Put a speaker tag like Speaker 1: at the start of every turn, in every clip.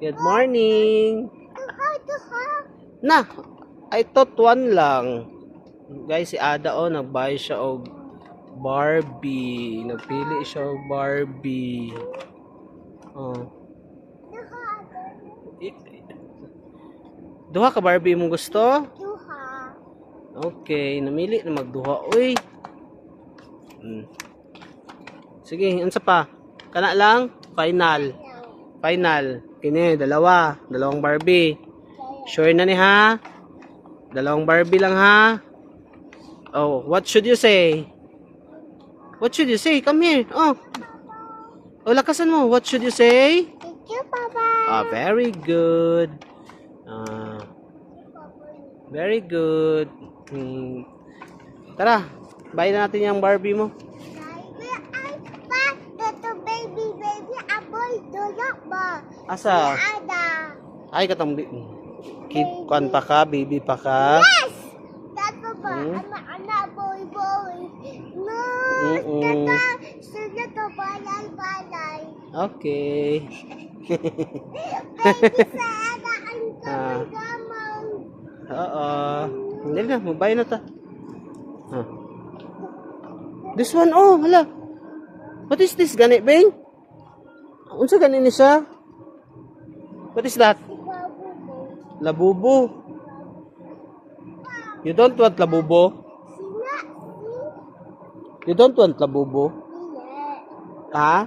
Speaker 1: Good morning. Na, I thought one lang. Guys, si Ada nagbuy siya og Barbie. Nagpili siya og Barbie. Oh. Duha ka Barbie mo gusto?
Speaker 2: Duha.
Speaker 1: Okay, namili na magduha. Uy. Sige, unsa pa? Kana lang, final. Final. Kini, dalawang Barbie. Sure na ni ha? Dalawang Barbie lang ha? Oh, what should you say? What should you say? Come here. Oh. Oh, lakasan mo. What should you say?
Speaker 2: Thank you, Papa.
Speaker 1: Ah, very good. Very good. Tara, buy na natin yung Barbie mo.
Speaker 2: Baby, aboy, dolak ba?
Speaker 1: Asa?
Speaker 2: Ada.
Speaker 1: Ay, katang keep kan pa ka, baby pa ka.
Speaker 2: Yes! Tata ba? Anak, boy. No! Tata, sila to balay.
Speaker 1: Okay.
Speaker 2: Baby sa anak, ang gamang.
Speaker 1: Oo. Hindi na, mabay na ta. This one, oh, hala. What is this, gani, Bing? Unsa gani ni siya? What is that? Labubo. You don't want labubo? You don't want labubo? Ha?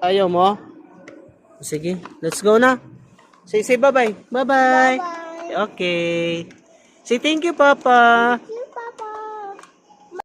Speaker 1: Ayaw mo? Sige, let's go na. Say bye-bye. Bye-bye.
Speaker 2: Bye.
Speaker 1: Okay. Say thank you, Papa.